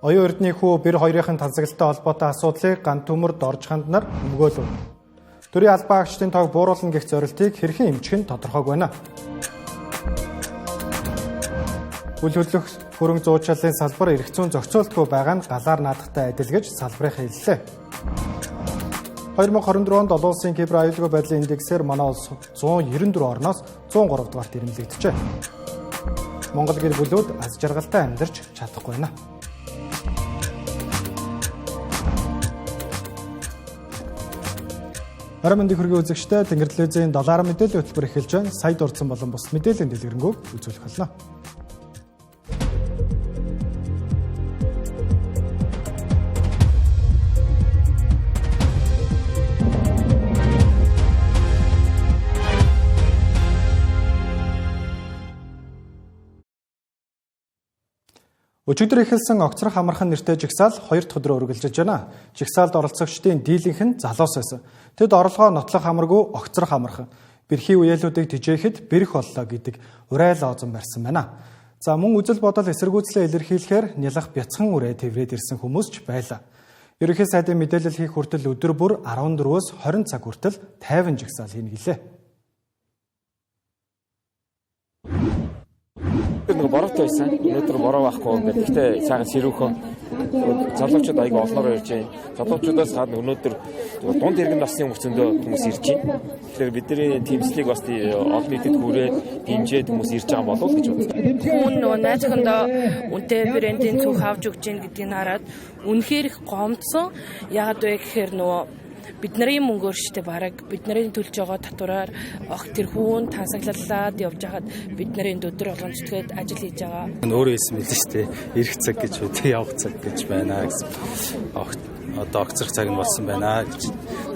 Оюун эрдний хүү бэр хоёрын тансаглалтай холбоотой асуудлыг ган төмөр дорж ханднаар өмгөөлөв. Төрийн албан агчдын тоог бууруулна гэх зорилтыг хэрхэн эмчих нь тодорхойг байна. Үл хөдлөх хөрөнгө зуучлалын салбар эрх зүйн зохицуултгүй байгаа нь галаар наадахтай адил гэж салбарын хэллээ. 2024 онд олон улсын кибер аюулгүй байдлын индексээр манай улс 194 орноос 103 дугаарт ирмэлэгдэжээ. Монгол гэр бүлүүд аз жаргалтай амьдарч чадахгүй байна. Орой мэндийг хүргэе үзэгчдээ Тэнгэр телевизийн 70 мэдээллийн хөтөлбөр эхэлж байна. Сая дурдсан болон бус мэдээллийн дэлгэрэнгүй үзүүлэх болно. Өчигдөр эхэлсэн огцрох амархан нэртэй жигсаал 2 дахь өдрөөр үргэлжилж байна. Жигсаалд оролцогчдын дийлэнх нь залуус байсан. Тэд орлогоо нотлох амаргүй огцрох амархан. Бэрхий үеэлүүдийг тижээхэд бэрх боллоо гэдэг урайл оозон барьсан байна. За мөн үзэл бодол эсэргүүцлээ илэрхийлэхээр нялх бяцхан үрээ тэврээд ирсэн хүмүүс ч байлаа. Ерөнхий сайдын мэдээлэл хийх хүртэл өдөр бүр 14-өөс 20 цаг хүртэл тайван жигсаал хийнэ гэлээ. Нэг бороотой байсан. Өнөөдөр бороо байхгүй ингээд гэхдээ цаахан сэрүүхэн залуучууд аяга олноор ирж байна. Залуучуудаас гадна өнөөдөр дунд иргэн насны хүмүүсөндөө хүмүүс ирж байна. Тэгэхээр бидний тэмцлийг бас олон нийтэд хүрээд дэмжиж хүмүүс ирж байгаа болов уу гэж бодсон. Хүн нөгөө найзхандаа үнэтэй брендийн цүх авч өгч гин гэдгийг хараад үнэхээр их гомдсон. Яагаад вэ гэхээр нөгөө бидний мөнгөөр штэ бараг бидний төлж байгаа татвараар тэр хүн тансаглалаад явж хаад бидний өдөр болгон зүтгээд ажил хийж байгаа. Өөрөө хэлсэн мэт штэ эрх цаг гэж үү явах цаг гэж байна гэсэн. Одоо огцрох цаг нь болсон байна гэж.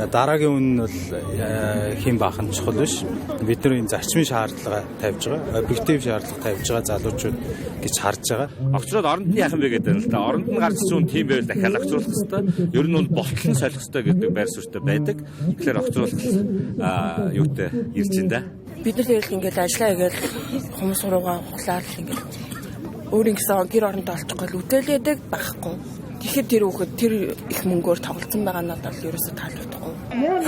Дараагийн үн нь бол хэн баахан чухал биш. Бидний зарчмын шаардлага тавьж байгаа, объектив шаардлага тавьж байгаа залуучууд гэж харж байгаа. Огцроод оронд нь яхан бэ гэдэг нь л та. Оронд нь гарч ирсэн тийм байвал дахиад огцруулах хэрэгтэй. Ер нь бол болтол нь солих хэрэгтэй гэдэг байр суурьтай байдаг. Тэгэхээр огцруулах юутай ирж байна да. Бид нар тэгэл ингээд ажиллаа хийгээл хүмүүс руугаа хуглаар л ингээд өөрийн гэсэн гэр орондоо олчихгүй үтээлээдэг байхгүй. Тэгэхээр тэр хүүхэд тэр их мөнгөөр тоглосон байгаа надад л ерөөсөө таалагдахгүй.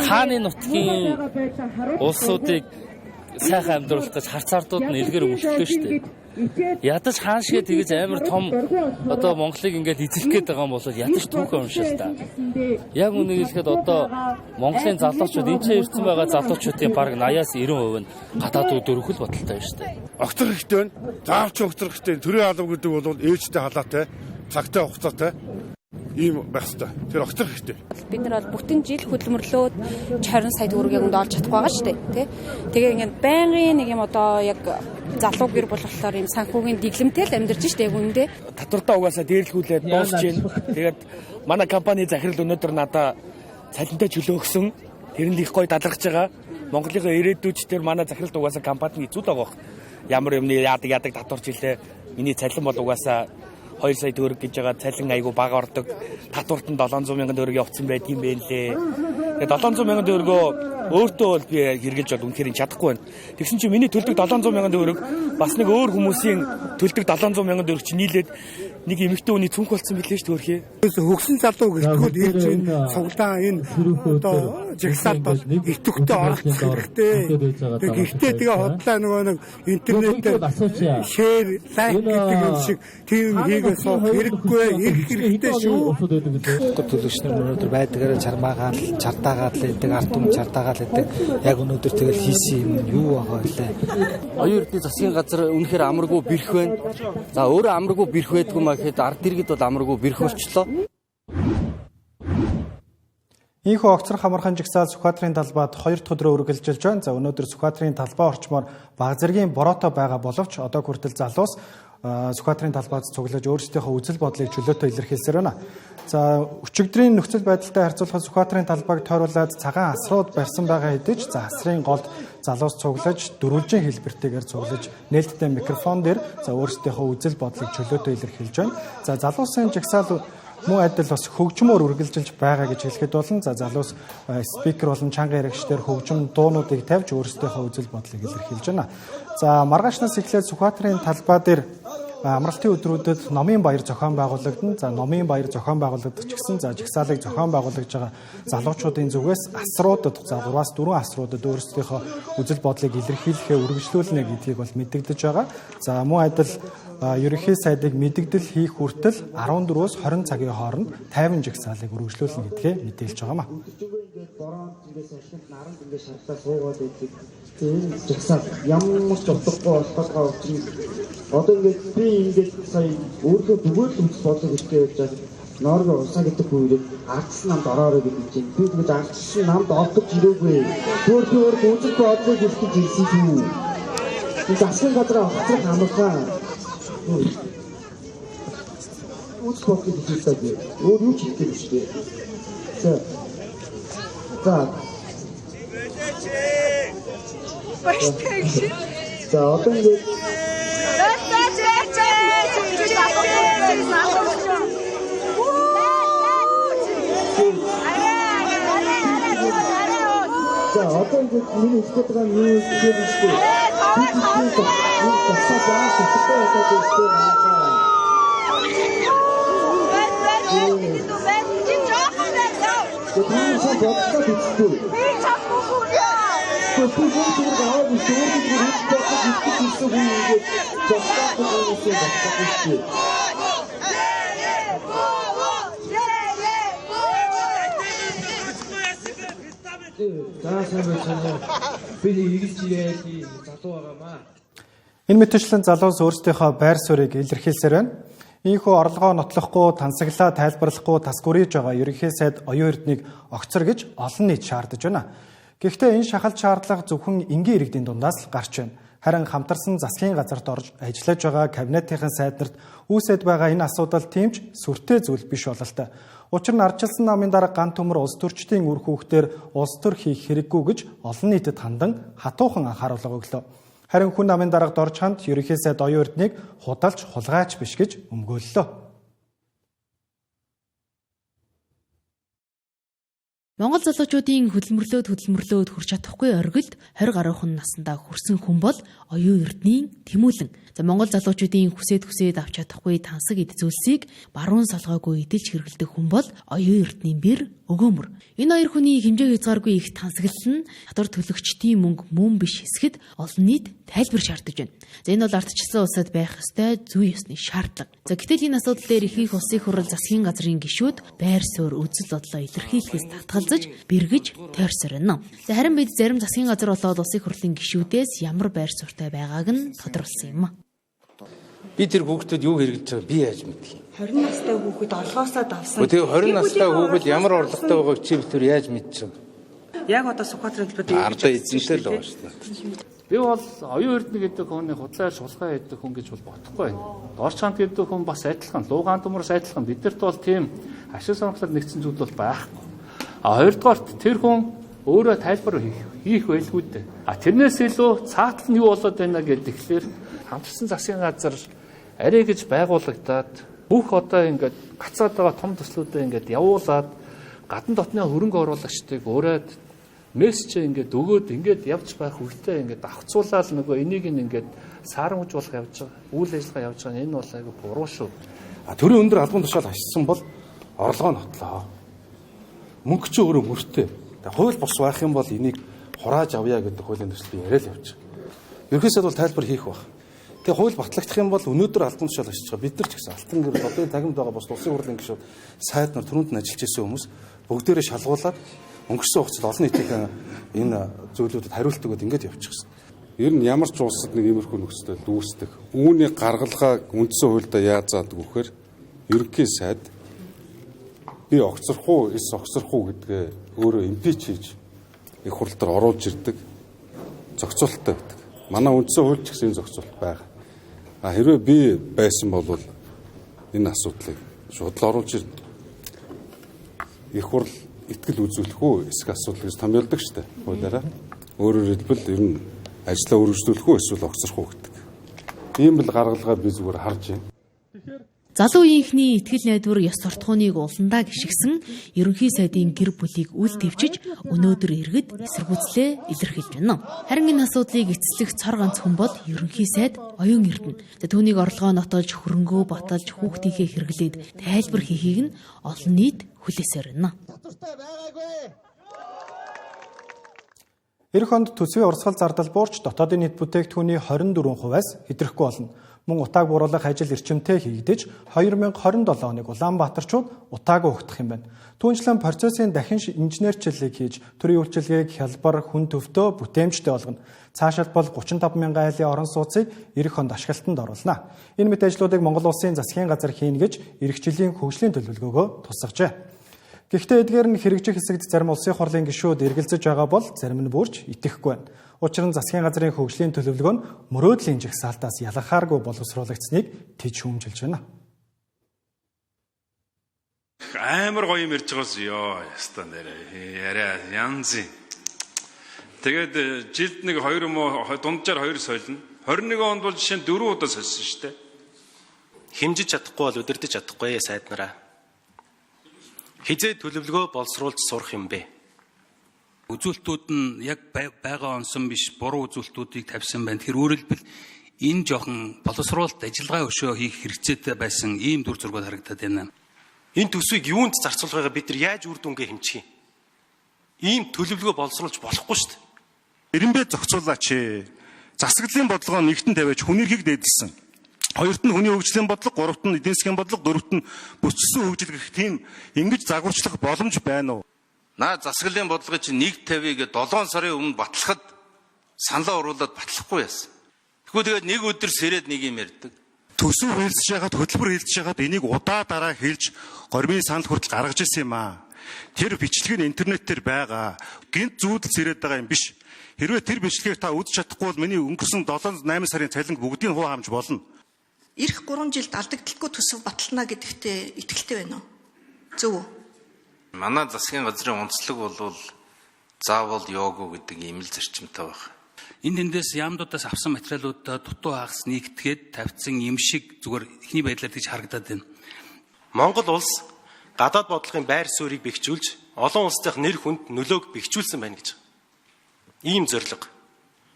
Хааны нутгийн улсуудыг сайхан амьдруулах гэж харцаардууд нь илгээр өмөлтөө шүү дээ. Ядаж хаан шиг тэгэж амар том одоо Монголыг ингээд эзлэх гээд байгаа юм бол ядаж түүхэн уншил та. Яг үнийг хэлэхэд одоо Монголын залуучууд энэ ч ирсэн байгаа залуучуудын бараг 80-аас 90% нь гадаадууд дөрвөл бодолтой шүү дээ. Огцрох хэрэгтэй байна. Заавч огцрох хэрэгтэй. Төрийн алба гэдэг бол ээлжтэй халаатай, цагтай хугацаатай ийм байх хэрэгтэй. Тэр огцрох хэрэгтэй. Бид нар бол бүтэн жил хөдөлмөрлөөд 20 сая төгрөгийг олж чадахгүй байгаа шүү дээ, тий. Тэгээ ингээд байнгын нэг юм одоо яг залуу гэр болохоор юм санхүүгийн дэглэмтэй л амьдарч шүү дээ үүндээ. Татвартаа угаасаа дээрлэхүүлээд дуусч байна. Тэгээд манай компани захирал өнөөдөр надад цалинтай чөлөө өгсөн. Тэр нь их гоё талархаж байгаа. Монголын ирээдүйчдэр манай захиралд угаасаа компани эзүүд байгаа. Ямар юмны яадаг татварч илээ. Миний цалин бол угаасаа 2 сая төгрөг гэж байгаа цалин айгу бага ордог. Татварт нь 700 мянган төгрөг явцсан байдаг юм байна лээ. Тэгээд 700 мянган төгрөгөө өөртөө бол би хэрглэж бол үнэхээр чадахгүй байна. Тэгсэн чинь миний төлдөг 700 мянган төгрөг бас нэг өөр хүмүүсийн төлдөг 700 мянган төгрөг чинь нийлээд нэг эмэгтэй хүний цүнх болсон билээ шүү дээ. Хөгсөн залуу гэлтгүүд ирж байна. Цуглаа энэ одоо жигсаалд бол идэвхтэй оролцох хэрэгтэй. Гэхдээ тэгээ хотлоо нөгөө нэг интернетээр шеэр, лайк гэдэг юм шиг тийм хийгээ суух хэрэггүй, хэрэгтэй шүү. Төлөгчнөр өнөөдөр байдгаараа чармаагаал, чартаагаал гэдэг, ард түмэн чартаагаал гэдэг. Яг өнөөдөр тэгэл хийсэн юм юу байгаа вэ? Оюун эрдний засгийн газар үнэхээр амаргүй бэрх байна. За өөрөө амаргүй бэрх байдгүй маа гэхэд ард иргэд бол амаргүй бэрх болчлоо. Ийхүү огцрох амархан жигсаал Сүхбаатарын талбайд 2 дахь өдрөө үргэлжилж байна. За өнөөдөр Сүхбаатарын талбай орчмоор бага зэргийн бороотой байгаа боловч одоо хүртэл залуус Сүхбаатарын талбайд цуглаж өөрсдийнхөө үзэл бодлыг чөлөөтэй илэрхийлсээр байна. За өчигдрийн нөхцөл байдалтай харьцуулахад Сүхбаатарын талбайг тойруулаад цагаан асрууд барьсан байгаа хэдий ч асрын голд залуус цуглаж дөрвөлжин хэлбэртэйгээр цуглаж нээлттэй микрофон дээр өөрсдийнхөө үзэл бодлыг чөлөөтэй илэрхийлж байна. За залуусын жигсаал мөн адил бас хөгжмөөр үргэлжилж байгаа гэж хэлэхэд болно. За залуус спикер болон чанга яригчдэр хөгжим дуунуудыг тавьж өөрсдийнхөө үзэл бодлыг илэрхийлж байна. За маргаашнаас эхлээд Сүхбаатарын талбай дээр амралтын өдрүүдэд номын баяр зохион байгуулагдана. За номын баяр зохион байгуулагдах ч гэсэн за жагсаалыг зохион байгуулж байгаа залуучуудын зүгээс асруудад за 3-аас 4 асруудад өөрсдийнхөө үзэл бодлыг илэрхийлэхээ үргэлжлүүлнэ гэдгийг бол мэдэгдэж байгаа. За мөн адил ерөнхий сайдыг мэдэгдэл хийх хүртэл 14-өөс 20 цагийн хооронд 50 жагсаалыг үргэлжлүүлнэ гэдгээ мэдээлж байгаамаа. Энэ жагсаал ямар ч утгагүй болохоо учраас одоо ингээд би ингээд сая өөрөө бүгд үзэл бодлого ихтэй явж байгаа Норвег улсаа гэдэг үеийг ардс намд ороорой гэж чинь би тэгж ардс намд олдож ирээгүй. Өөр үзэл бодлого ихтэй ирсэн юм. Энэ засгийн газраа огцрох амархан үзэл бодлого ихтэй өөр юу ч хийх юм шүү дээ. За за одоо ингээд за одоо ингээд миний хэлэх байгаа нь юу гэхээр би тасаа бааш ихтэй байдаг гэсэн Энэ мэтчлэн залуус өөрсдийнхөө байр суурийг илэрхийлсээр байна. Ийхүү орлогоо нотлохгүй, тансаглаа тайлбарлахгүй тасгүрийж байгаа ерөнхий сайд оюун эрднийг огцор гэж олон нийт шаардаж байна. Гэхдээ энэ шахалт шаардлага зөвхөн энгийн иргэдийн дундаас л гарч байна. Харин хамтарсан засгийн газарт орж ажиллаж байгаа кабинетийн сайд нарт үүсэд байгаа энэ асуудал тэмч сүртэй зүйл биш бололтой. Учир нь ардчилсан намын дарга ган төмөр улс төрчдийн үр хүүхдээр улс төр хийх хэрэггүй гэж олон нийтэд хандан хатуухан анхааруулга өглөө. Харин хүн намын дарагт орж ханд ерөнхий сайд оюун эрднийг худалж хулгайч биш гэж өмгөөллөө. Монгол залуучуудын хөдөлмөрлөөд хүрч чадахгүй оргилд 20 гаруйхан наснда хүрсэн хүн бол оюун эрдний тэмүүлэн. За Монгол залуучуудын хүсээд авч чадахгүй тансаг эд зүйлсийг баруун салгаагүй эдэлж хэрэглэдэг хүн бол оюун эрдний бэр өгөөмөр. Энэ хоёр хүний хэмжээ хязгааргүй их тансаглал нь татвар төлөгчдийн мөнгө мөн биш хэсгэд олон нийт тайлбар шаардаж байна. За энэ бол ардчилсан улсад байх ёстой зүй ёсны шаардлага. За гэтэл энэ асуудал дээр ихэнх улсын хурал засгийн газрын гишүүд байр суурь үзэл бодлоо илэрхийлэхээс татгалзаж бэргэж тойрсорно. За харин бид зарим засгийн газар болоод улсын хурлын гишүүдээс ямар байр суурьтай байгааг нь тодорхойлсон юм. Би тэр хүүхдэд юу хэрэглэж байгааг би яаж мэдэх юм? 20 настай хүүхэд орлогоосоо давсан. Тэгээ 20 настай хүүхэд ямар орлоготой байгааг чи битэр яаж мэдчихв? Яг одоо Сүхбаатарын хэлбэрт ардаа эзэнтэй л байгаа шүү дээ. Би бол оюун эрдэнэ гэдэг хүний худлаа шулгай гэдэг хүн гэж бол бодохгүй байна. Дорч хамт гэдэг хүн бас адилхан, луугаан төмөрс адилхан. Биднэрт бол тийм ашиг сонирхлоор нэгдсэн зүйл бол байхгүй. Хоёрдугаарт тэр хүн өөрөө тайлбар хийх байлгүй дээ. Тэрнээс илүү цаатал нь юу болоод байна гэхээр хамтарсан засгийн газар арай гэж байгуулагдаад бүх одоо ингээд гацаад байгаа том төслүүдэд ингээд явуулаад гадна дотны хөрөнгө оруулагчдыг ураад мессеж ингээд өгөөд ингээд явж байх үедээ ингээд давхцуулаад нөгөө энийг ингээд саарамжуулах явж байгаа үйл ажиллагаа явж байгаа энэ бол айгүй буруу шүү. Төрийн өндөр албан тушаал ашигласан бол орлогоо нотлоо. Мөнгө ч өөрөө мөртэй. Хууль бус байх юм бол энийг хурааж авъя гэдэг хуулийн төсөл яриа л явж байгаа. Ерөнхийдөө бол тайлбар хийх баг. Тэгээ хууль батлагдах юм бол өнөөдөр албан тушаал ашиглаж байгаа бид нар ч гэсэн алтан гэрэл одоогийн тагимд байгаа бос улсын хурлын гишүүд сайд нар түрүүнд нь ажиллаж ирсэн хүмүүс бүгдээрээ шалгуулад өнгөрсөн хугацаанд олон нийтийн энэ зөвлөлүүдэд хариулт өгöd ингэж явчихсан. Ер нь ямар ч улсад нэг иймэрхүү нөхцөл дүүсдэг. Үүний гаргалгааг үндсэн хуульдаа яаж заадаг вэхээр ерөнхий сайд би огцрох уу, эс огцрох уу гэдгээ өөрөө импич хийж их хурл дээр оруулж ирдэг. Зохицуулттай байдаг. Манай үндсэн хуульд ч гэсэн зохицуулт байгаа. Хэрвээ би байсан бол энэ асуудлыг шууд л оруулж ирнэ. Их хурл итгэл үзүүлэх үү, эсэх асуудал гэж томьёолдог шүү дээ. Хуулиараа. Өөрөөр хэлбэл ер нь ажлаа үргэлжлүүлэх үү, эсвэл огцрох уу гэдэг. Ийм л гаргалгаа би зүгээр харж байна. Залуу үеийнхний итгэл найдвар ёс суртахууныг уландаа гიშгсэн ерөнхий сайдын гэр бүлийг үл дэвчиж өнөөдөр иргэд эсэргүүцлээ илэрхийлж байна. Харин энэ асуудлыг эцэслэх цор ганц хүн бол ерөнхий сайд Оюун Эрдэнэ. Түүнийг орлогоо нотолж, хөрөнгөө баталж, хүүхдийнхээ хэрэглээд тайлбар хийхийг нь олон нийт хүлээсээр байна. Эх онд төсвийн урсгал зардал буурч дотоодын нийт бүтээгдэхүүний 24%-аас хэтрэхгүй болно. Мөн утааг бууруулах ажил эрчимтэй хийгдэж 2027 оныг Улаанбаатарчууд утаагаа өгдөх юм байна. Түүнчлэн процессын дахин инженерчлэлийг хийж төрийн үйлчилгээг хялбар, хүн төвтэй, бүтээмжтэй болгоно. Цаашид бол 35 мянган айлын орон сууцыг эх онд ашиглалтанд оруулна. Энэ мэт ажлуудыг Монгол Улсын засгийн газар хийн гэж эх жилийн хөгжлийн төлөвлөгөөгөө тусгажээ. Гэхдээ эдгээр нь хэрэгжих хэсэгт зарим улсын хурлын гишүүд эргэлзэж байгаа бол зарим нь бүрч итгэхгүй байна. Учир нь засгийн газрын хөгжлийн төлөвлөгөө нь мөрөөдлийн жагсаалтаас ялгахааргүй боловсруулагдсныг тэд шүүмжилж байна. Амар гоё юм ярьж байгаас ёо ястаа нэрээ яриа янз. Тэгээд жилд нэг 2 юм уу дунджаар 2 сойлно. 21 онд бол жишээ нь 4 удаа сольсон шүү дээ. Хэмжиж чадахгүй бол удирдах чадахгүй сайд нараа. Хизээ төлөвлөгөө боловсруулж сурах юм бэ? Үзүүлэлтүүд нь яг байгаа онсон биш буруу үзүүлэлтүүдийг тавьсан байна. Тэгэхээр өөрөөр хэлбэл энэ жоохон боловсруулалт ажиллагаа өшөө хийх хэрэгцээтэй байсан ийм дүр зургууд харагдаад байна. Энэ төсвийг юунд зарцуулах байгааг бид нар яаж үр дүнгээ хэмжих юм? Ийм төлөвлөгөө боловсруулж болохгүй шүү дээ. Эренбэ зохицуулаач. Засаглалын бодлогоо нэгтэн тавиач хүн эрхийг дээдэлсэн. Хоёрт нь хүний хөгжлийн бодлого, гуравт нь эдийн засгийн бодлого, дөрөвт нь бүсчсэн хөгжил гэх тийм ингэж загварчлах боломж байна уу? Наа засаглалын бодлогыг чинь 1.50-ыг 7 сарын өмнө батлахад саналаа оруулаад батлахгүй яасан. Тэгвэл тэгээд нэг өдөр сэрээд нэг юм ярьдаг. Төсөв хэлж яхад хөтөлбөр хэлж яхад энийг удаа дараа хэлж гормын санал хүртэл гаргаж ирсэн юм аа. Тэр бичлэг нь интернетээр байгаа. Гинт зүүдэл сэрээд байгаа юм биш. Хэрвээ тэр бичлэгийг та үзэж чадахгүй бол миний өнгөрсөн 7-8 сарын цалинг бүгдийг хуу хаамж болно. Ирэх 3 жилд алдагдaltaгүй төсөв батална гэдэгтээ итгэлтэй байна уу? Зөв үү? Манай засгийн газрын онцлог бол заавал його гэдэг ийм л зарчимтай байна. Энэ тэндээс яамдуудаас авсан материалуудаа дутуу хагас нэгтгээд тавьсан юм шиг зүгээр ихний байдлаар тийж харагдаад байна. Монгол улс гадаад бодлогын байр суурийг бэхжүүлж олон улсынх нэр хүнд нөлөөг бэхжүүлсэн байна гэж. Ийм зорилго.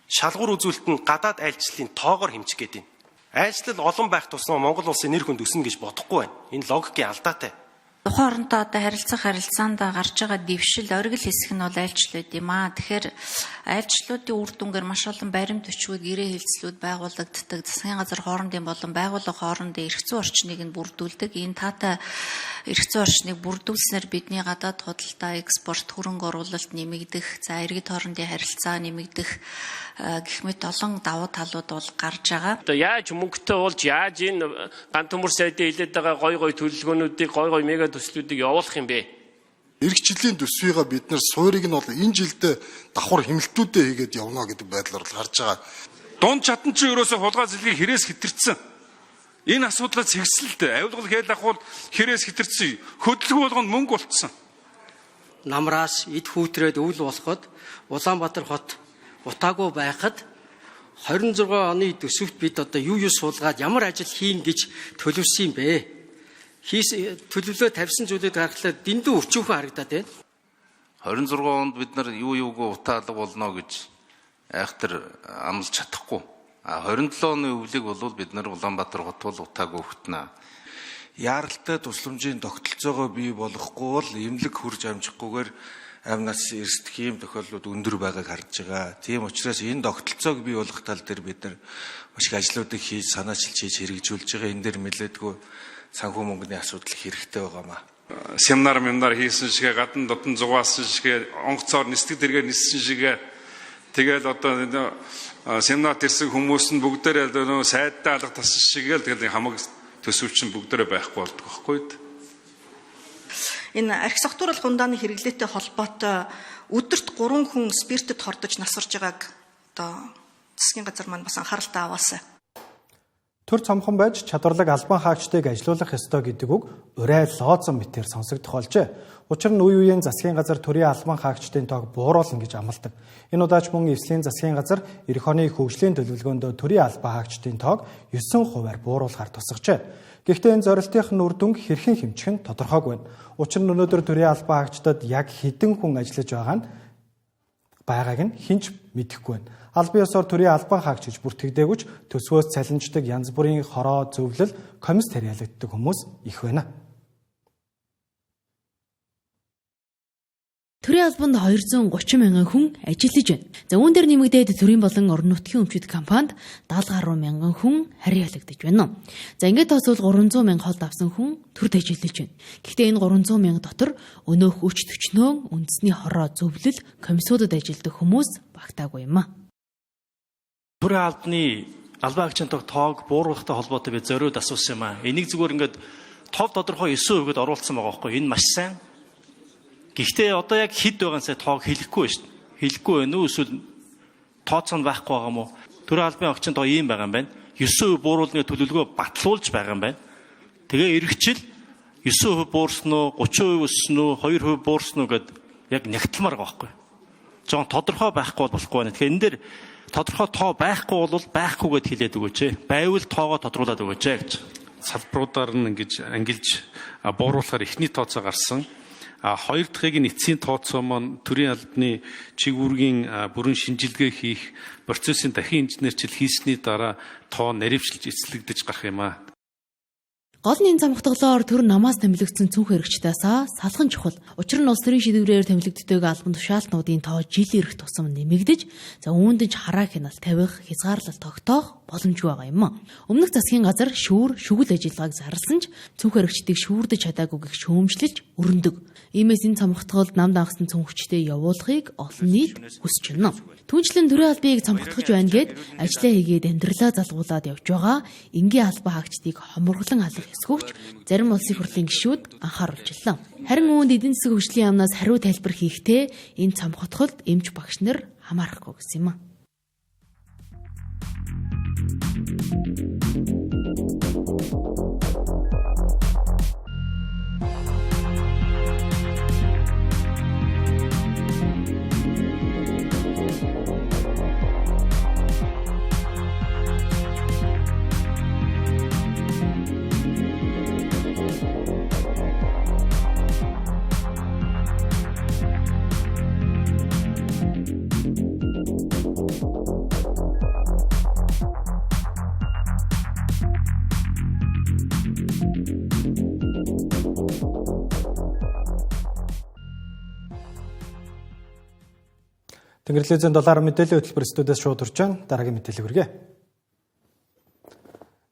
Шалгуур үзүүлэлт нь гадаад айлчлалын тоогоор хэмжих гэдэг юм. Айлчлал олон байх тусмаа Монгол улсын нэр хүнд өснө гэж бодохгүй байна. Энэ логикийн алдаатай. Тухайн орондоо одоо харилцаанд гарч байгаа дэвшил оргил хэсэг нь бол айлчлууд юм аа. Тэгэхээр айлчлуудын үр дүнгээр маш олон баримт өчгүүд, гэрээ хэлцлүүд байгуулагддаг. Засгийн газар хоорондын болон байгууллага хоорондын эрх зүйн орчныг нь бүрдүүлдэг. Энэ таатай эрх зүйн орчныг бүрдүүлснээр бидний гадаад худалдаа, экспорт, хөрөнгө оруулалт нэмэгдэх, за иргэд хоорондын харилцаа нэмэгдэх гэх мэт олон давуу талууд бол гарч байгаа. Одоо яаж мөнгөтэй болж яаж энэ ганц төмөр сайдын хилээд байгаа гой төлөвлөгөөнүүдийг гой мега төслүүдийг явуулах юм бэ? Ирэх жилийн төсвийга бид нар суурийг нь бол энэ жилд давхар хэмнэлтүүдээ хийгээд явна гэдэг байдлаар л харж байгаа. Дунд чадан чи ерөөсө хулгай зэлгийг хэрээс хэтэрсэн. Энэ асуудлаа цэгцэлд авилгал хэл ахуул хэрээс хэтэрсэн. Хөдөлгөөн болгонд мөнгө болцсон. Намраас эд хүүтрээд өвл болоход Улаанбаатар хот утаагүй байхад 26 оны төсөвт бид одоо юу суулгаад ямар ажил хийн гэж төлөвсөн юм бэ? Төлөвлөө тавьсан зүйлүүд харахад дэндүү өчүүхэн харагдаад байна. 26 онд бид нар юугаа утаалга болно гэж айхтар амлаж чадахгүй. 27 оны өвлийг бол бид нар Улаанбаатар хот бол утаагүй өгтнэ. Яаралтай тусламжийн тогтолцоогоо бий болохгүй бол эмнэлэг хурж амжихгүйгээр амнаас эрсдэх ийм тохиолдлууд өндөр байгааг харж байгаа. Тийм учраас энэ тогтолцоог бий болгох тал дээр бид нар маш их ажлуудыг хийж санаачилж хийж хэрэгжүүлж байгаа. Энэ дээр нэлээдгүй санхүү мөнгөний асуудал хэрэгтэй байгаамаа. Семинар хийсэн шигээ гадна дотн зугаасан шигээ онгоцоор нисдэг дэргээр ниссэн шигээ тэгээд одоо семинар төрсэн хүмүүс нь бүгдээрээ нөө сайдтай алга тассан шигээ тэгээд хамаг төсөвчин бүгдээрээ байхгүй болдог байхгүй юу? Энэ архи согтууруулах хундааны хэрэглээтэй холбоотой өдөрт 3 хүн спиртэд хордож насарж байгааг одоо засгийн газар маань бас анхааралтай аваасаа. төр цомхон байж чадварлаг албан хаагчдыг ажилуулах ёстой гэдэг үг урай лооцон мэтээр сонсогдох болжээ. Учир нь үе үеийн засгийн газар төрийн албан хаагчдын тоог бууруулна гэж амладаг. Энэ удаач мөн эвслийн засгийн газар эх оны хөгжлийн төлөвлөгөөнд төрийн албан хаагчдын тоог 9%-аар бууруулахаар тусгажээ. Гэхдээ энэ зорилтын үр дүнг хэрхэн хэмжих нь тодорхойгүй байна. Учир нь өнөөдөр төрийн албан хаагчдад яг хэдэн хүн ажиллаж байгааг нь хинч мэдэхгүй байна. Албан ёсоор төрийн албан хаагч гэж бүртгэдэггүй төсвөөс цалинждаг янз бүрийн хороо зөвлөл, комисс тариалагддаг хүмүүс их байна. Төрийн албанд 230 мянган хүн ажиллаж байна. За үүн дээр нэмэгдээд төрийн болон орон нутгийн өмчит компанид 70 гаруй мянган хүн харьяалагдаж байна. За ингээд тооцвол 300 мянга холд авсан хүн төрд ажиллаж байна. Гэхдээ энэ 300 мянга дотор өнөөх өч төчнөөн үндэсний хороо зөвлөл комиссуудад ажилладаг хүмүүс багтаагүй юм а. Төрийн албан хаагчийн тоог бууруулахтай холбоотой би зориуд асуусан юм а. Энийг зүгээр ингээд тов тодорхой 9%-д оруулсан байгаа байхгүй. Энэ маш сайн. Гэхдээ одоо яг хэд байгаансаа тоог хэлэхгүй шүү дээ. Хэлэхгүй байна уу эсвэл тооцоо нь байхгүй байгаа мó? Төрийн албан хаагчийн тоо ийм байгаа юм байна. 9% бууруулны төлөвлөгөө батлуулж байгаа юм байна. Тэгээ эргэжил 9% буурсан уу, 30% өссөн үү, 2% буурсан уу гэд яг нягтламар байгаа байхгүй. Жон тодорхой байхгүй болохгүй байна. Тэгэхээр энэ дээр тодорхой тоо байхгүй бол байхгүйгээд хэлээд өгөөч. Байвал тоогоо тодруулаад өгөөч гэж. Салбаруудаар нь ингэж ангилж бууруулахаар эхний тооцоо гарсан. Хоёр дахьыг нь эцсийн тооцоо маань төрийн албаны чиг үүргийн бүрэн шинжилгээ хийх процессын дахин инженерчил хийсний дараа тоо наривчлж эцэлэгдэж гарах юм а. Гол нь энэ замхтглоор төр намаас томилогдсон цүнх хэрэгчдээс салхан чухал. Учир нь улс төрийн шийдвэрээр томилогддог албан тушаалтнуудын тоо жил ирэх тусам нэмэгдэж, за үүндэж хараа хяналт тавих, хязгаарлалт тогтоох боломжгүй байгаа юм. Өмнөх засгийн газар шүүгэл ажиллагааг зарласан ч цүнх хэрэгчдийг шүүрдэж чадаагүй гэх шүүмжлэж өрнөдөг. Иймээс энэ цамхтгалд нам дагсан цүнхчтэй явуулахыг олон нийт хүсэж байна. Түүнчлэн төрийн албыг цамхтгаж байна гэд ажлаа хийгээд амьдралаа залгуулад явж байгаа энгийн албан хаагчдыг хоморглон алах эсгүүгч зарим улсын хурлын гишүүд анхааруулжлаа. Харин үүнд эдийн засгийн хөгжлийн яамнаас хариу тайлбар хийхдээ энэ цамхтгалд эмч багш нар хамаарахгүй гэсэн юм а. Тэнгэрлэгзэн доллар мэдээллийн хөтөлбөр студиэс шууд урьж байна. Дараагийн мэдээлэл хүргэе.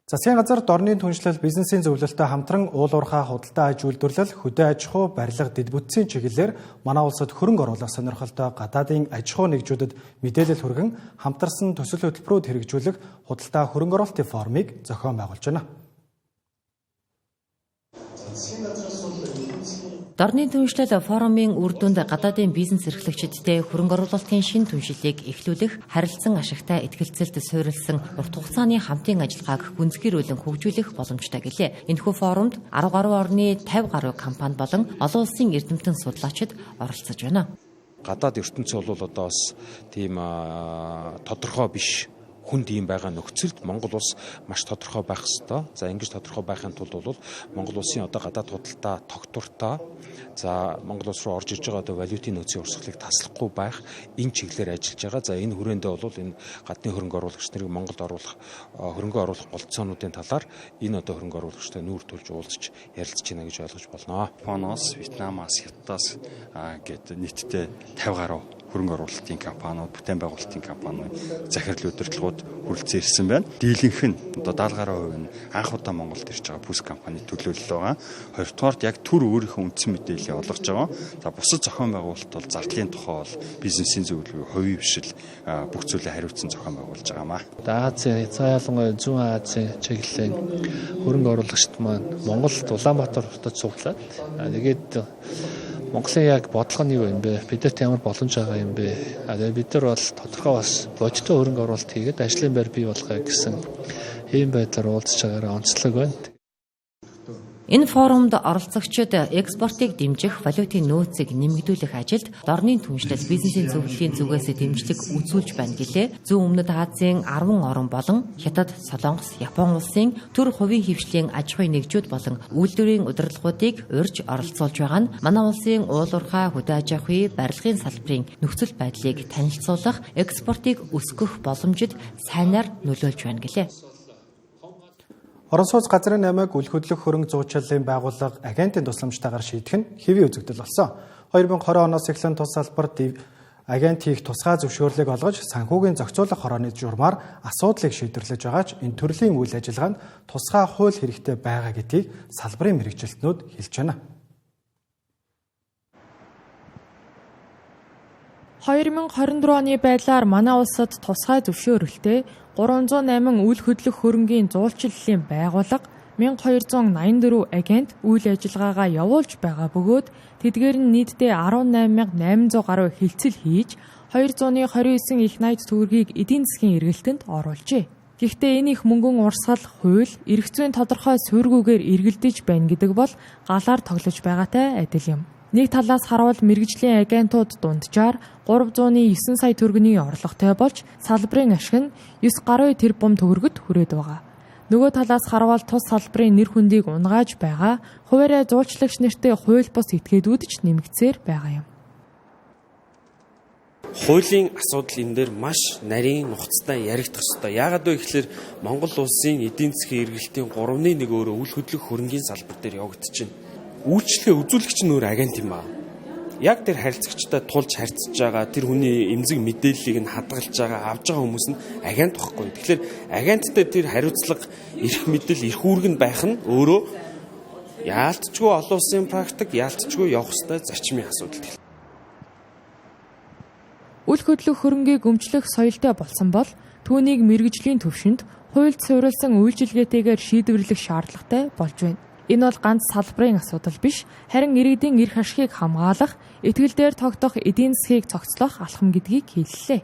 Засгийн газар дорны түншлэл бизнесийн зөвлөлтөд хамтран уул уурхай худалдаа аж үйлдвэрлэл, хөдөө аж ахуй, барилга, дэд бүтцийн чиглэлээр манай улсад хөрөнгө оруулах сонирхолтой гадаадын аж ахуй нэгжүүдэд мэдээлэл хүргэн хамтарсан төсөл хөтөлбөрүүд хэрэгжүүлэх худалдаа хөрөнгө оруулалтын форумыг зохион байгуулж байна. Дорны түншлэл форумын үр дүнд гадаадын бизнес эрхлэгчидтэй хөрөнгө оруулалтын шин түншлэлийг эхлүүлэх, харилцан ашигтай ихтгэлцэлд суурилсан урт хугацааны хамтын ажиллагааг гүнзгийрүүлэн хөгжүүлэх боломжтой гэлээ. Энэхүү форумд 10 гаруй орны 50 гаруй компани болон олон улсын эрдэмтэн судлаачид оролцож байна. Гадаад ертөнцийн бол одоо бас тийм тодорхой биш хүнд ийм байгаа нөхцөлд Монгол улс маш тодорхой байх ёстой. За ингэж тодорхой байхын тулд бол Монгол улсын одоо гадаад худалдаа тогтвортой, за Монгол улс руу орж ирж байгаа одоо валютын нөөцийн урсгалыг таслахгүй байх энэ чиглэлээр ажиллаж байгаа. За энэ хүрээндээ бол энэ гадны хөрөнгө оруулагч нарыг Монголд оруулах хөрөнгө оруулах голцоонуудын талаар энэ одоо хөрөнгө оруулагчтай нүүр тулж уулзч ярилцж байна гэж ойлгож болно. Японоос, Вьетнамаас, Хятадаас гээд нийтдээ 50 гаруй хөрөнгө оруулалтын компаниуд, бүтээн байгуулалтын компаниуд захирал удирдлагууд хүрэлцэн ирсэн байна. Дийлэнх нь одоо 70 гаруй хувь нь анх удаа Монголд ирж байгаа бүс компани төлөөлөл байгаа. Хоёрдугаарт яг төр өөрийнхөө үндсэн мэдээллийг олгож байгаа. За бусад зохион байгуулалт бол зардлын тухай бол бизнесийн зөвлөгөө, хувийн бишил бүх зүйлээ хариуцсан зохион байгуулж байгаамаа. Азийн, ялангуяа Зүүн Азийн чиглэлийн хөрөнгө оруулагчид маань Монголд Улаанбаатар хотод суглаад тэгээд Монголын яг бодлого нь юу юм бэ? Бидэрт ямар боломж байгаа юм бэ? Бид нар бол тодорхой бас бодиттой хөрөнгө оруулалт хийгээд ажлын байр бий болгоё гэсэн ийм байдлаар уулзж байгаараа онцлог байна. Энэ форумд оролцогчид экспортыг дэмжих, валютын нөөцийг нэмэгдүүлэх ажилд дорны түншлэл бизнесийн зөвлөлийн зүгээс дэмжлэг үзүүлж байна гэлээ. Зүүн өмнөд Азийн 10 орн болон Хятад, Солонгос, Япон улсын төр хувийн хвшлийн аж ахуйн нэгжүүд болон үйлдвэрийн удирдлагуудыг урьж оролцуулж байгаа нь манай улсын уулуурхай хөдөө аж ахуй, барилгын салбарын нөхцөл байдлыг танилцуулах, экспортыг өсгөх боломжид сайнаар нөлөөлж байна гэлээ. Орон сууц газрын намайг үл хөдлөх хөрөнгө зуучлалын байгууллага агентийн тусламжтайгаар шийдэх нь хэвийн үзэгдэл болсон. 2020 оноос эхлэн тус салбарт агент хийх тусгай зөвшөөрлийг олгож санхүүгийн зохицуулах хорооны журмаар асуудлыг шийдэрлэж байгаа ч энэ төрлийн үйл ажиллагаанд тусгай хууль хэрэгтэй байгаа гэдгийг салбарын мэргэжилтнүүд хэлж байна. 2024 оны байдлаар манай улсад тусгай зөвшөөрөлтэй 308 үйл хөдлөх хөрөнгийн зуулчлалын байгууллага 1284 агент үйл ажиллагаагаа явуулж байгаа бөгөөд тэдгээр нь нийтдээ 18800 гаруй хилцэл хийж 229 их найд төгрөгийг эдийн засгийн эргэлтэнд оруулжээ. Гэхдээ энэ их мөнгөн урсгал, хууль, эрх зүйн тодорхой суурьгүйгээр эргэлдэж байна гэдэг бол галаар тоглож байгаатай адил юм. Нэг талаас харуул мэргэжлийн агентууд дунджаар 309 сая төгрөгийн орлоготой болж салбарын ашиг нь 9 гаруй тэрбум төгрөгөд хүрээд байгаа. Нөгөө талаас харуул тус салбарын нэр хүндийг унгааж байгаа хуваарай зуулчлагч нартай хууль бус этгээдүүд ч нэмэгцээр байгаа юм. Хуулийн асуудал энэ дээр маш нарийн нухацтай яригдах ёстой. Яагаад вэ гэхээр Монгол улсын эдийн засгийн эргэлтийн 3/1 өөрөө үйл хөдлөх хөрөнгийн салбар дээр явагдчихэв. Үйлчлэгээ үзүүлэгч нь өөр агент юм аа. Яг тэр харилцагчтай тулж харьцаж байгаа, тэр хүний эмзэг мэдээллийг нь хадгалж байгаа, авж байгаа хүмүүс нь агент واخгүй. Тэгэхээр агенттай тэр хариуцлага, эрх мэдэл, эрх үүрэг нь байх нь өөрөө яалтчгүй олон улсын практик, яалтчгүй явах ёстой зарчмын асуудал. Үйл хөдлөх хөрөнгийг өмчлөх соёлтой болсон бол түүнийг мэргэжлийн төвшөнд хуульд суурилсан үйлчилгээтэйгээр шийдвэрлэх шаардлагатай болж байна. Энэ бол ганц салбарын асуудал биш, харин иргэдийн эрх ашигыг хамгаалах, итгэл дээр тогтох эдийн засгийг цогцлох алхам гэдгийг хэллээ.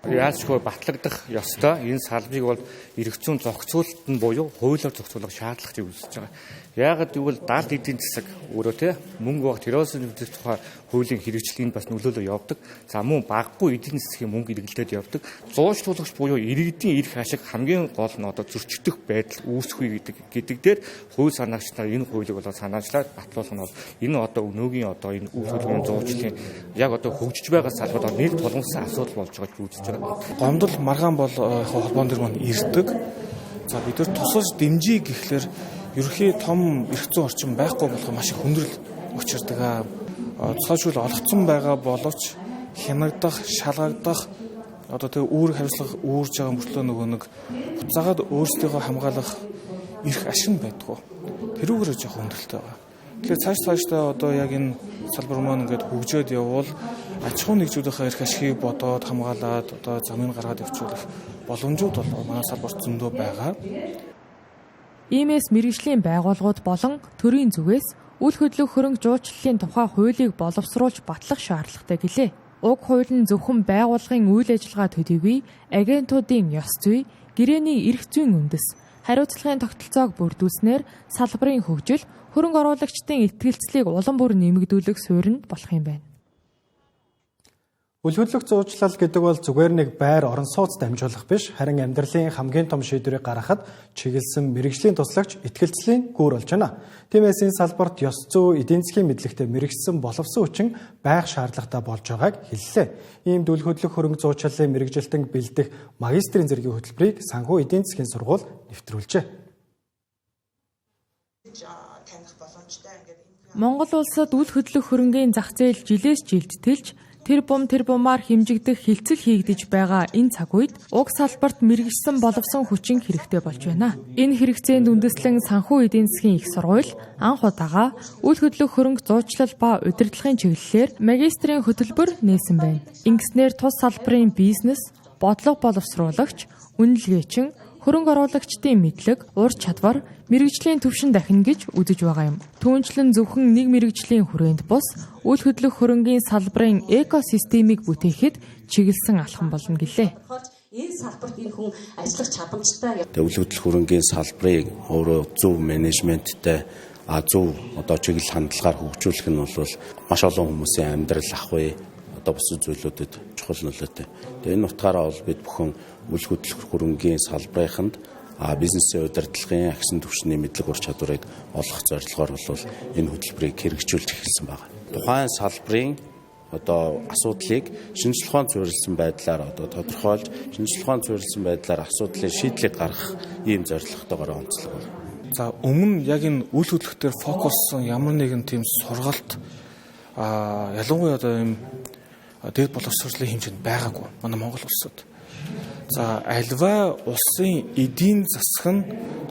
Яалчгүй батлагдах ёстой. Энэ салбарыг бол эрх зүйн зохицуулалт нь буюу хуулиар зохицуулах шаардлагыг үүсэж байгаа. Яагаад гэвэл далд эдийн засаг өөрөө те мөнгө баг тэрөөс нэгдэх тухай хуулийн хэрэгжлэгэнд бас нөлөөлөө явдаг. За мөн баггүй эдийн засгийн мөнгө эргэлдээд явдаг. Зуучлуулагч буюу иргэдийн эрх ашиг хамгийн гол нь одоо зөрчигдөх байдал үүсэхгүй гэдэг дээр хууль санаагч нар энэ хуулийг болоо санаачлаад батлуулах нь бол энэ одоо өнөөгийн одоо энэ үйл хөдлөлийн зуучлалын яг одоо хөгжиж байгаа салбарт нэр тулгамсан асуудал болж байгаа гэж үзэж байгаа. Гомдол маргаан бол холбоон дээр маань ирдэг. За бид нар тусалж дэмжиж гэхлээр ерөнхий том эрх зүйн орчин байхгүй болох маш их хүндрэл учирдаг. Тусгайшгүй олгцсон байгаа боловч хянагдах, шалгагдах одоо тэг үүрэг хариуцлага үүрж байгаа мөртлөө нөгөө нэг буцаагаад өөрсдийгөө хамгаалах эрх ашиг байдгүй. Тэрүүгээр жоох хүндрэлтэй байгаа. Тэгэхээр цаашдаа одоо яг энэ салбар маань ингээд хөгжөөд явбал аж ахуйн нэгжүүдийнхээ эрх ашигыг бодоод хамгаалаад одоо замыг гаргаад явуулах боломжууд бол манай салбарт зөндөө байгаа. Иймээс мэргэжлийн байгууллагууд болон төрийн зүгээс үйл хөдлөх хөрөнгө жуулчлалын тухай хуулийг боловсруулж батлах шаардлагатай гэлээ. Уг хууль нь зөвхөн байгууллагын үйл ажиллагаа төдийгүй агентуудын ёс зүй, гэрээний эрх зүйн үндэс, хариуцлагын тогтолцоог бүрдүүлснээр салбарын хөгжил, хөрөнгө оруулагчдын итгэлцлийг улам бүр нэмэгдүүлэх суурь нь болох юм байна. Үйл хөдлөх зуучлал гэдэг бол зүгээр нэг байр орон сууц дамжуулах биш, харин амьдралын хамгийн том шийдвэрийг гаргахад чиглэсэн мэргэжлийн туслагч итгэлцлийн гүүр болж байна. Тиймээс энэ салбарт ёс зүй, эдийн засгийн мэдлэгтэй мэргэжсэн боловсон хүчин байх шаардлагатай болж байгааг хэллээ. Иймд үйл хөдлөх хөрөнгө зуучлалын мэргэжилтэн бэлдэх магистрийн зэргийн хөтөлбөрийг санхүү эдийн засгийн сургууль нэвтрүүлжээ. Монгол улсад үйл хөдлөх хөрөнгийн зах зээл жилээс жилд тэлж тэрбумаар хэмжигдэх хилцэл хийгдэж байгаа энэ цаг үед уг салбарт мэргэжсэн боловсон хүчин хэрэгтэй болж байна. Энэ хэрэгцээнд үндэслэн санхүү эдийн засгийн их сургууль анх удаага үйл хөдлөх хөрөнгө зуучлал ба удирдлагын чиглэлээр магистрийн хөтөлбөр нээсэн байна. Ингэснээр тус салбарын бизнес, бодлого боловсруулагч, үнэлгээчин, хөрөнгө оруулагчдын мэдлэг, ур чадвар, мэргэжлийн түвшин дахин гэж үзэж байгаа юм. Түүнчлэн зөвхөн нэг мэргэжлийн хүрээнд бус үйл хөдлөх хөрөнгийн салбарын экосистемийг бүтээхэд чиглэсэн алхам болно гэлээ. Энэ салбарт энэ хүн ажиллах чадамжтай. Үйл хөдлөх хөрөнгийн салбарыг өөрөө зөв менежменттэй зөв одоо чиглэл хандлагаар хөгжүүлэх нь бол маш олон хүмүүсийн амьдрал ахуй одоо бусад зүйлүүдэд чухал нөлөөтэй. Тэгээ энэ утгаараа бол бид бүхэн үйл хөдлөх хөрөнгийн салбарыханд бизнесийн удирдлагын агсан түвшний мэдлэг ур чадварыг олох зорилгоор бол энэ хөтөлбөрийг хэрэгжүүлж эхэлсэн байна. Тухайн салбарын одоо асуудлыг шинжлэх ухаан суурилсан байдлаар одоо тодорхойлж, шинжлэх ухаан суурилсан байдлаар асуудлын шийдлийг гаргах ийм зорилготойгоор онцлог байна. За өмнө яг энэ үйл хөдлөлтөөр фокуссан ямар нэгэн тийм сургалт ялангуяа одоо ийм дэд боловсролын хэмжээнд байгаагүй манай Монгол улсад. За альва улсын эдийн засаг нь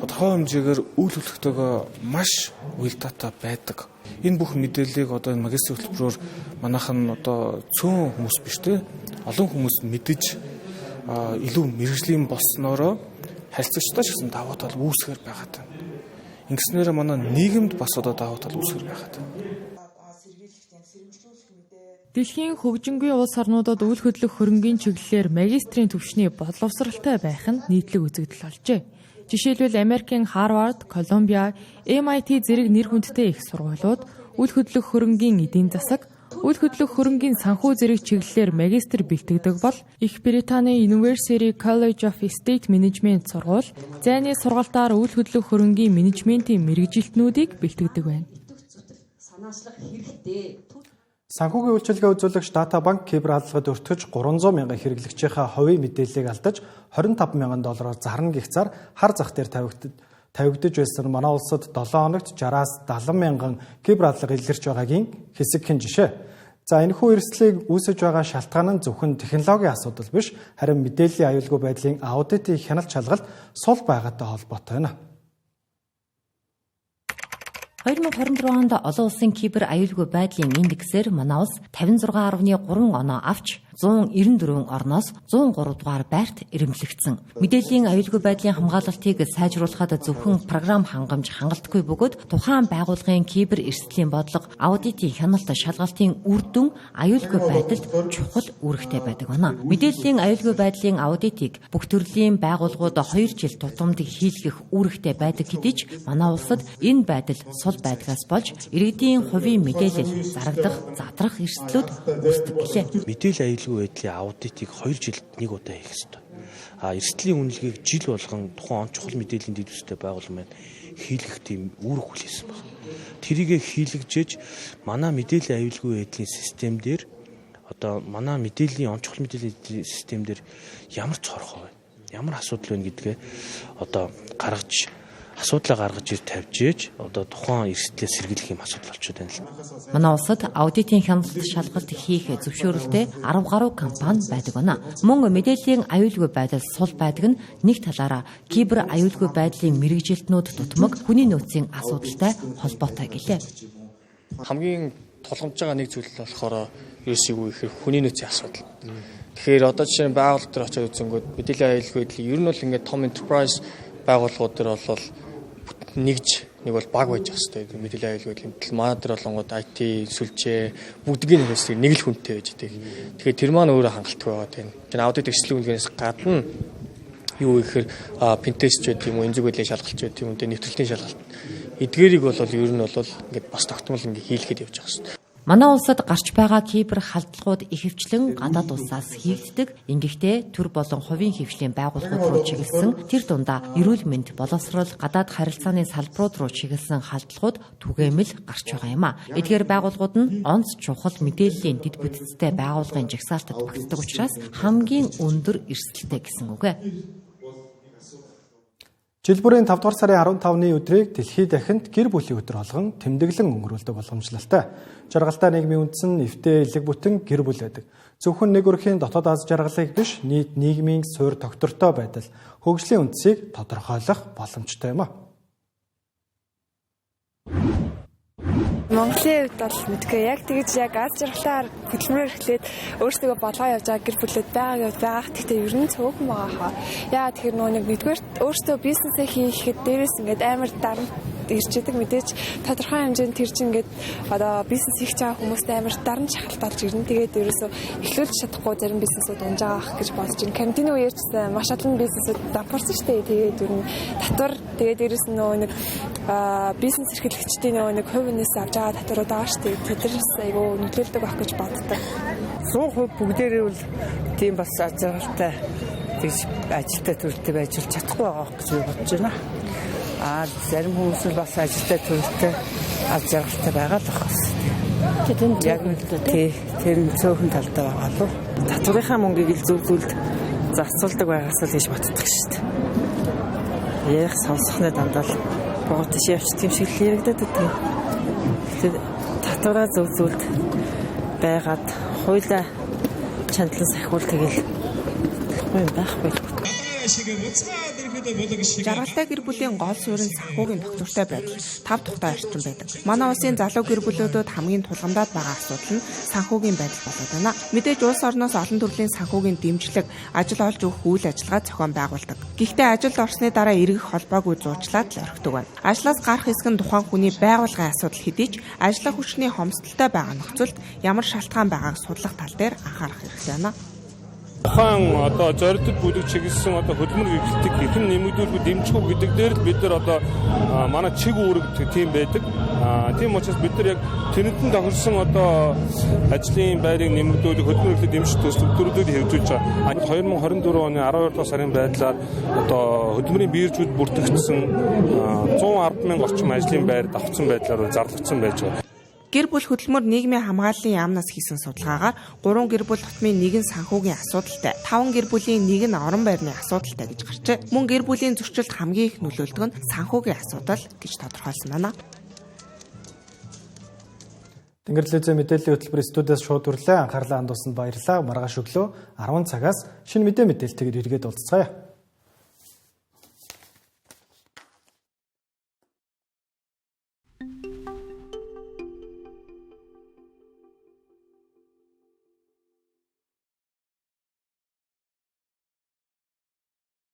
тодорхой хэмжээгээр үйл хөдлөлтөөгөө маш уялдаатай байдаг. Энэ бүх мэдээллийг одоо энэ магистрийн хөтөлбөрөөр манайхан одоо цөөн хүмүүс биш те олон хүмүүс мэдэж илүү мэргэжлийн болсноороо харилцагчдаа ч гэсэн давуу тал үүсгэр байгаад байна. Ингэснээр манай нийгэмд бас одоо давуу тал үүсгэр байгаад байна. Дэлхийн хөгжингүй улс орнуудад үйл хөдлөх хөрөнгийн чиглэлээр магистрийн түвшний боловсралтай байх нь нийтлэг үзэгдэл болжээ. Жишээлбэл Америкийн Харвард, Колумбия, MIT зэрэг нэр хүндтэй их сургуулиуд үйл хөдлөх хөрөнгийн эдийн засаг, үйл хөдлөх хөрөнгийн санхүү зэрэг чиглэлээр магистр бэлтгэдэг бол Их Британий University College of Estate Management сургууль зайны сургалтаар үйл хөдлөх хөрөнгийн менежментийн мэргэжилтнүүдийг бэлтгэдэг байна. Санаачлах хэрэгтэй. Санхүүгийн үйлчилгээ үзүүлэгч Датабанк кибераллагад өртгөж 300 мянган хэрэглэгчийнхээ хувийн мэдээллийг алдаж $25 мянган зарна гихцаар хар зах дээр тавигдж байсан манай улсад 7 хоногт 60-аас 70 мянган кибераллага илэрч байгаагийн хэсэг хэн жишээ. За энэхүү эрсдлийг үүсэж байгаа шалтгаан нь зөвхөн технологийн асуудал биш, харин мэдээллийн аюулгүй байдлын аудитын хяналт шалгалт сул байгаатай холбоотой байна. 2024 онд олон улсын кибер аюулгүй байдлын индексээр манай улс 56.3 оноо авч 194 орноос 103 дугаар байрт ирэмблэгдсэн. Мэдээллийн аюулгүй байдлын хамгаалалтыг сайжруулахад зөвхөн програм хангамж хангалтгүй бөгөөд тухайн байгууллагын кибер эрсдлийн бодлого, аудитын хяналт шалгалтын үр дүн аюулгүй байдалд чухал үүрэгтэй байдаг байна. Мэдээллийн аюулгүй байдлын аудитыг бүх төрлийн байгууллагууд 2 жил тутамд хийлгэх үүрэгтэй байдаг хэдий ч манай улсад энэ байдал сул байдгаас болж иргэдийн хувийн мэдээлэл зарагдах, задрах эрсдлүүд үүсдэг гэлээ. Мэдээлэл аюулгүй байдлын аудитыг 2 жилд нэг удаа хийх ёстой. Эрсдлийн үнэлгээг жил болгон тухайн он чухал мэдээллийн дэд үстэй байгууллага маань хийлгэх тийм үүрэг хүлээсэн байна. Тэрийгэ хийлгэж манай мэдээллийн аюулгүй байдлын систем дээр одоо манай мэдээллийн он чухал мэдээллийн систем дээр ямар цорхоо байна, ямар асуудал байна гэдгээ одоо асуудлаа гаргаж ир тавьж одоо тухайн эрсдлээ сэргийлэх юм асуудал болчиход байна л. Манай улсад аудитын хяналт шалгалт хийх зөвшөөрөлтэй 10 гаруй компани байдаг байна. Мөн мэдээллийн аюулгүй байдал сул байдаг нь нэг талаараа кибер аюулгүй байдлын мэргэжилтнүүд тутмаг хүний нөөцийн асуудалтай холбоотой гэлээ. Хамгийн тулгамж байгаа нэг зүйл болохоор ерөөсөө юу гэхээр хүний нөөцийн асуудал. Тэгэхээр одоо жишээ нь байгууллага төр очиод үзэнгүүт мэдээллийн аюулгүй байдлыг ер нь бол ингээд том enterprise байгууллагууд төр бол нэг бол баг байж байгаа хэрэгтэй мэдээллийн аюулгүй байдлын манай төр болонгууд IT сүлжээ бүгдгийн хэрэгслийг нэг л хүнтэй байж идэг. Тэгэхээр тэр маань өөрөө хангалттай байгаа тийм. Тэр аудит эрсдэл үнэлгээнээс гадна юу гэхээр пентест ч гэдэг юм уу, энзэг байдлын шалгалт ч гэдэг юм уу, нэвтрэлтийн шалгалт эдгээрийг бол ер нь бол ингээд бас тогтмол ингээд хийлгээд явж байгаа хэрэгтэй. Манай улсад гарч байгаа кибер халдлагууд ихэвчлэн гадаад улсаас хийгддэг. Ингэхдээ төр болон хувийн хвшлийн байгууллагууд руу чиглэсэн тэр дундаа эрүүл мэнд, боловсрол, гадаад харилцааны салбарууд руу чиглэсэн халдлагууд түгээмэл гарч байгаа юм а. Эдгээр байгууллагууд нь онц чухал мэдээллийн дэд бүтцтэй байгууллагын жагсаалтад багтдаг учраас хамгийн өндөр эрсдэлтэй гэсэн үг. Жил бүрийн 5 дугаар сарын 15-ны өдрийг дэлхийд дахинд гэр бүлийн өдөр болгон тэмдэглэн өнгөрүүлдэг боломжлолтой. Жаргалтай нийгмийн үндэс нь эвтэй элэг бүтэн гэр бүл байдаг. Зөвхөн нэг өрхийн дотоод аз жаргалыг биш, нийт нийгмийн суурь тогтвортой байдал, хөгжлийн үндсийг тодорхойлох боломжтой юм а. Монголын хувьд бол мэдгүй яг тэгж яг аз жаргалаар хөдөлмөрөөр эхлээд өөрсдөө болгоо явж байгаа гэр бүлүүд байгаа. Гэхдээ ер нь цөөхөн байгаа хаа. Яа тэгэхээр нэг нэгдүгээр өөрсдөө бизнесээ хийхэд дээрээс ингээд амар дарамт ирж идэг. Мэдээж тодорхой хэмжээнд тэр чинь ингээд одоо бизнес хийж байгаа хүмүүстээ амар дарамт шахалт болж ирнэ. Тэгээд ерөөсөө эхлүүлж чадахгүй зарим бизнесүүд унж байгаа ах гэж бодож байна. Карантины үеэр ч маш олон бизнесүүд дампуурсан шүү дээ. Тэгээд ер нь татвар тэгээд дээрэс нь нөгөө нэг бизнес эрхлэгчдийн нөгөө нэг хувь нээс авч байгаа татварууд байгаа шүү дээ. Тэднээс айгүй нөлөөлдөг байх гэж боддог. 100% бүгдээрээ бол тийм бас ажиглалтай гэж ажилтай төрөлтэй байж чадахгүй байгаа гэж бодож байна. Зарим хүмүүс нь бас ажилтай төрөлтэй ажиглалтай байгаа л байна. Тэр нь цөөхөн талдаа байгаа лу. Татварынхаа мөнгийг л зөв зөвлөд зарцуулдаг байгаас л гэж боддог шүү дээ. Ярих сонсохны дандаа л богоо тийш явчих юм шиг л яригдаад байдаг. Татвараа зөв зөвлөд байгаад хуулиа чандлан сахиул тэгэл юм байхгүй. Жаргалтай гэр бүлийн гол суурь нь санхүүгийн тогтвортой байдал 5 тухтай орчин байдаг. Манай улсын залуу гэр бүлүүдэд хамгийн тулгамдаад байгаа асуудал нь санхүүгийн байдал болоод байна. Мэдээж улс орноос олон төрлийн санхүүгийн дэмжлэг, ажил олж өгөх үйл ажиллагаа зохион байгуулдаг. Гэхдээ ажилд орсны дараа эргэх холбоогүй зуучлаад л орхидог байна. Ажлаас гарах хэсэг нь тухайн хүний байгууллагын асуудал хэдий ч ажлын хүчний хомсдолтой байгаа нөхцөлд ямар шалтгаан байгааг судлах тал дээр анхаарах хэрэгтэй байна. Тухайн одоо зорилтод бүлэг чиглэсэн одоо хөдөлмөр эрхлэлтийг хэрхэн нэмэгдүүлэх дэмжих үү гэдэг дээр л бид нар одоо манай чиг үүрэг тийм байдаг. Тийм учраас бид нар яг тэрнтэн тохирсон одоо ажлын байрыг нэмэгдүүлэх хөдөлмөр эрхлэлт дэмжих төслүүдийг хэрэгжүүлж байгаа. 2024 оны 12 дугаар сарын байдлаар одоо хөдөлмөрийн биржүүд бүртгэгдсэн 110,000 орчим ажлын байр давхцсан байдлаар зарлагдсан байж байгаа. Гэр бүл хөдөлмөр нийгмийн хамгааллын яамнаас хийсэн судалгаагаар 3 гэр бүл хотмын 1 нь санхүүгийн асуудалтай, 5 гэр бүлийн 1 нь орон байрны асуудалтай гэж гарчээ. Мөн гэр бүлийн зөрчилд хамгийн их нөлөөлдөг нь санхүүгийн асуудал гэж тодорхойлсон байна. Тэнгэр телевизийн мэдээллийн хөтөлбөр студиэс шууд хүрлээ. Анхаарлаа хандуулсанд баярлалаа. Маргааш өглөө 10 цагаас шинэ мэдээлэлтэйгээр эргээд уулзцгаая.